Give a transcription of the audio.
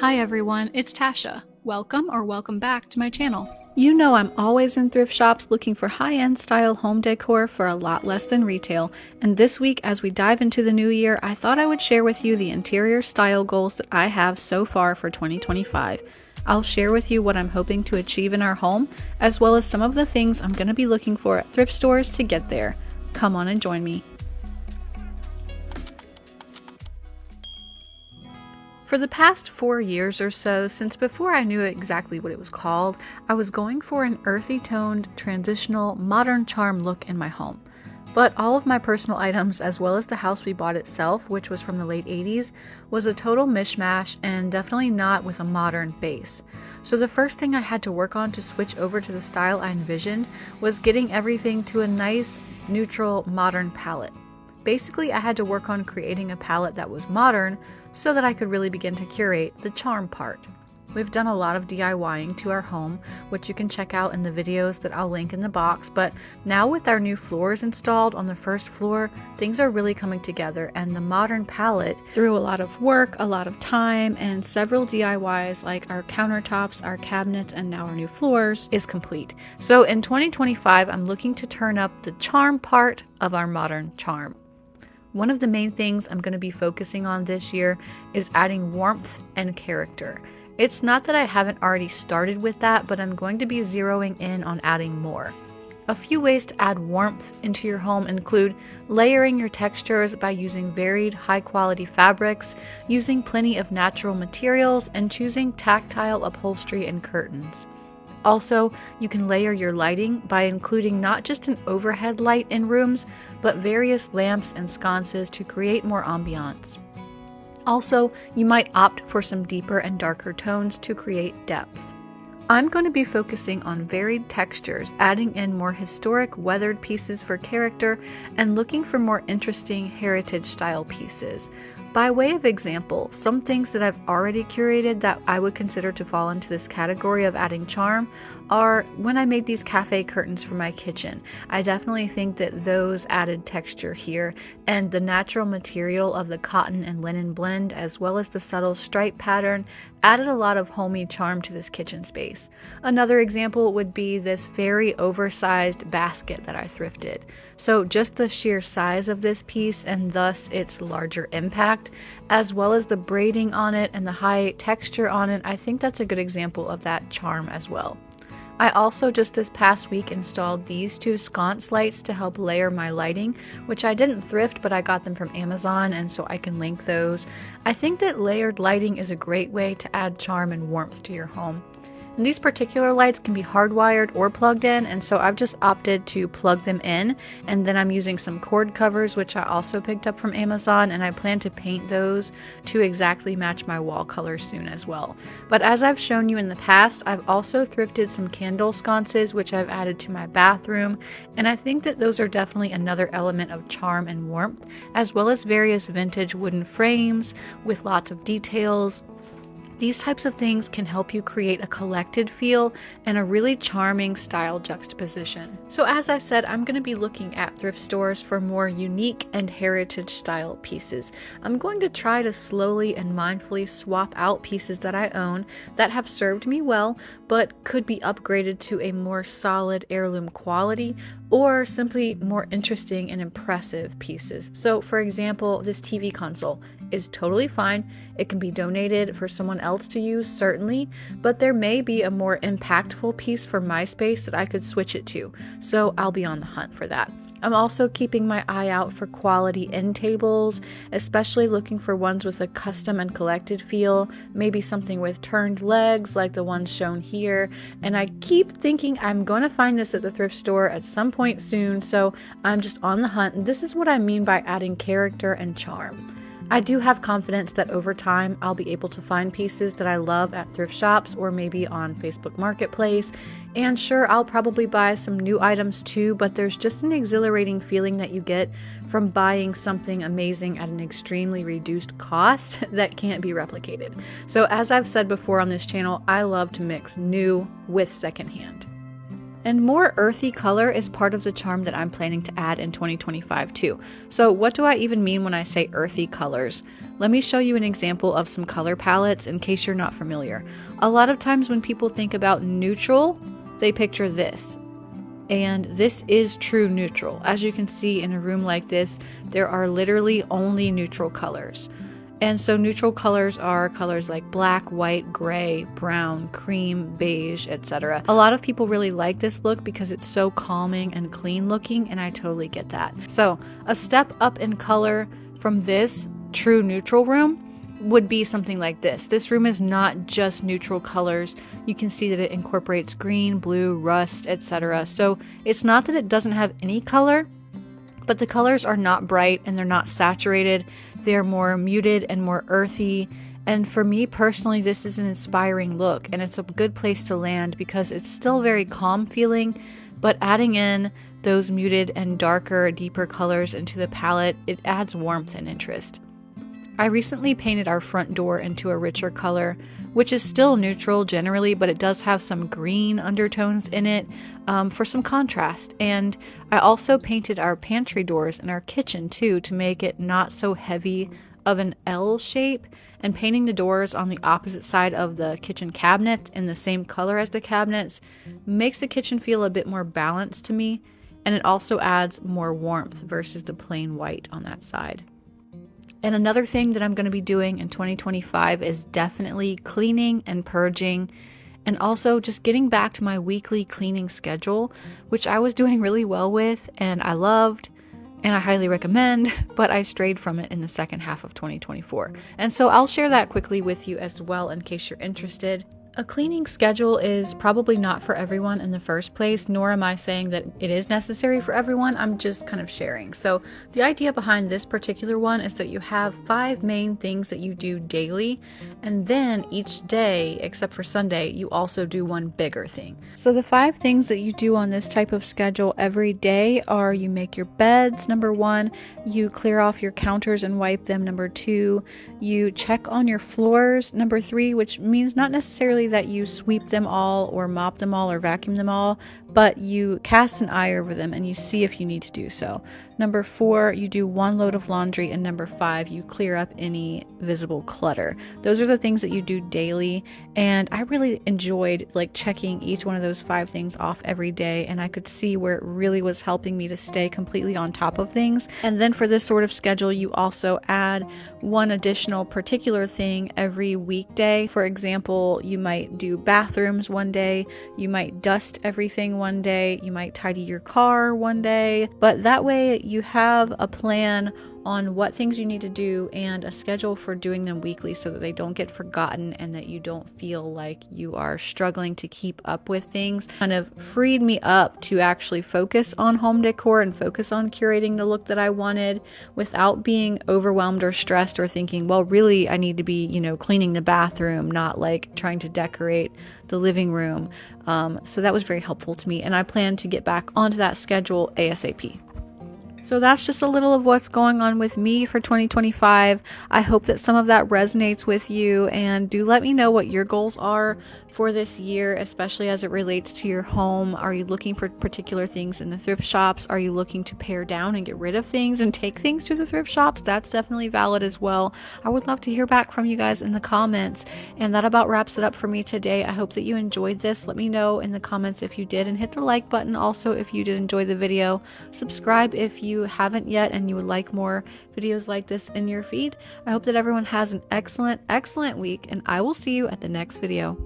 Hi everyone, it's Tasha. Welcome back to my channel. You know I'm always in thrift shops looking for high-end style home decor for a lot less than retail, and this week as we dive into the new year, I thought I would share with you the interior style goals that I have so far for 2025. I'll share with you what I'm hoping to achieve in our home, as well as some of the things I'm going to be looking for at thrift stores to get there. Come on and join me. For the past 4 years or so, since before I knew exactly what it was called, I was going for an earthy toned, transitional, modern charm look in my home. But all of my personal items, as well as the house we bought itself, which was from the late 80s, was a total mishmash and definitely not with a modern base. So the first thing I had to work on to switch over to the style I envisioned was getting everything to a nice, neutral, modern palette. Basically, I had to work on creating a palette that was modern so that I could really begin to curate the charm part. We've done a lot of DIYing to our home, which you can check out in the videos that I'll link in the box, but now with our new floors installed on the first floor, things are really coming together, and the modern palette, through a lot of work, a lot of time, and several DIYs like our countertops, our cabinets, and now our new floors, is complete. So in 2025, I'm looking to turn up the charm part of our modern charm. One of the main things I'm going to be focusing on this year is adding warmth and character. It's not that I haven't already started with that, but I'm going to be zeroing in on adding more. A few ways to add warmth into your home include layering your textures by using varied high-quality fabrics, using plenty of natural materials, and choosing tactile upholstery and curtains. Also, you can layer your lighting by including not just an overhead light in rooms, but various lamps and sconces to create more ambiance. Also, you might opt for some deeper and darker tones to create depth. I'm going to be focusing on varied textures, adding in more historic weathered pieces for character, and looking for more interesting heritage style pieces. By way of example, some things that I've already curated that I would consider to fall into this category of adding charm are when I made these cafe curtains for my kitchen. I definitely think that those added texture here, and the natural material of the cotton and linen blend, as well as the subtle stripe pattern, added a lot of homey charm to this kitchen space. Another example would be this very oversized basket that I thrifted. So just the sheer size of this piece and thus its larger impact, as well as the braiding on it and the high texture on it, I think that's a good example of that charm as well. I also just this past week installed these two sconce lights to help layer my lighting, which I didn't thrift, but I got them from Amazon, and so I can link those. I think that layered lighting is a great way to add charm and warmth to your home. And these particular lights can be hardwired or plugged in, and so I've just opted to plug them in, and then I'm using some cord covers, which I also picked up from Amazon, and I plan to paint those to exactly match my wall color soon as well. But as I've shown you in the past, I've also thrifted some candle sconces, which I've added to my bathroom, and I think that those are definitely another element of charm and warmth, as well as various vintage wooden frames with lots of details. These types of things can help you create a collected feel and a really charming style juxtaposition. So as I said, I'm going to be looking at thrift stores for more unique and heritage style pieces. I'm going to try to slowly and mindfully swap out pieces that I own that have served me well, but could be upgraded to a more solid heirloom quality or simply more interesting and impressive pieces. So for example, this TV console is totally fine. It can be donated for someone else to use, certainly, but there may be a more impactful piece for my space that I could switch it to, so I'll be on the hunt for that. I'm also keeping my eye out for quality end tables, especially looking for ones with a custom and collected feel, maybe something with turned legs like the ones shown here, and I keep thinking I'm going to find this at the thrift store at some point soon, so I'm just on the hunt, and this is what I mean by adding character and charm. I do have confidence that over time I'll be able to find pieces that I love at thrift shops or maybe on Facebook Marketplace, and sure, I'll probably buy some new items too, but there's just an exhilarating feeling that you get from buying something amazing at an extremely reduced cost that can't be replicated. So as I've said before on this channel, I love to mix new with secondhand. And more earthy color is part of the charm that I'm planning to add in 2025 too. So what do I even mean when I say earthy colors? Let me show you an example of some color palettes in case you're not familiar. A lot of times when people think about neutral, they picture this. And this is true neutral. As you can see in a room like this, there are literally only neutral colors. And so neutral colors are colors like black, white, gray, brown, cream, beige, etc. A lot of people really like this look because it's so calming and clean looking, and I totally get that. So a step up in color from this true neutral room would be something like this. This room is not just neutral colors. You can see that it incorporates green, blue, rust, etc. So it's not that it doesn't have any color, but the colors are not bright and they're not saturated. They're more muted and more earthy. And for me personally, this is an inspiring look, and it's a good place to land because it's still very calm feeling, but adding in those muted and darker, deeper colors into the palette, it adds warmth and interest. I recently painted our front door into a richer color, which is still neutral generally, but it does have some green undertones in it for some contrast. And I also painted our pantry doors in our kitchen too to make it not so heavy of an L shape, and painting the doors on the opposite side of the kitchen cabinet in the same color as the cabinets makes the kitchen feel a bit more balanced to me, and it also adds more warmth versus the plain white on that side. And another thing that I'm going to be doing in 2025 is definitely cleaning and purging, and also just getting back to my weekly cleaning schedule, which I was doing really well with and I loved and I highly recommend, but I strayed from it in the second half of 2024. And so I'll share that quickly with you as well in case you're interested. A cleaning schedule is probably not for everyone in the first place, nor am I saying that it is necessary for everyone. I'm just kind of sharing. So the idea behind this particular one is that you have 5 main things that you do daily, and then each day, except for Sunday, you also do one bigger thing. So the 5 things that you do on this type of schedule every day are: you make your beds, number 1, you clear off your counters and wipe them, number 2, you check on your floors, number 3, which means not necessarily that you sweep them all or mop them all or vacuum them all, but you cast an eye over them and you see if you need to do so. Number 4, you do 1 load of laundry, and number 5, you clear up any visible clutter. Those are the things that you do daily, and I really enjoyed checking each one of those 5 things off every day, and I could see where it really was helping me to stay completely on top of things. And then for this sort of schedule, you also add 1 additional particular thing every weekday. For example, you might do bathrooms one day, you might dust everything one day, you might tidy your car one day, but that way you have a plan on what things you need to do and a schedule for doing them weekly so that they don't get forgotten and that you don't feel like you are struggling to keep up with things. Kind of freed me up to actually focus on home decor and focus on curating the look that I wanted without being overwhelmed or stressed or thinking, well, really I need to be, cleaning the bathroom, not trying to decorate the living room. So that was very helpful to me, and I plan to get back onto that schedule ASAP. So that's just a little of what's going on with me for 2025. I hope that some of that resonates with you, and do let me know what your goals are for this year, especially as it relates to your home. Are you looking for particular things in the thrift shops? Are you looking to pare down and get rid of things and take things to the thrift shops? That's definitely valid as well. I would love to hear back from you guys in the comments. And that about wraps it up for me today. I hope that you enjoyed this. Let me know in the comments if you did, and hit the like button also if you did enjoy the video. Subscribe if you haven't yet and you would like more videos like this in your feed. I hope that everyone has an excellent week, and I will see you at the next video.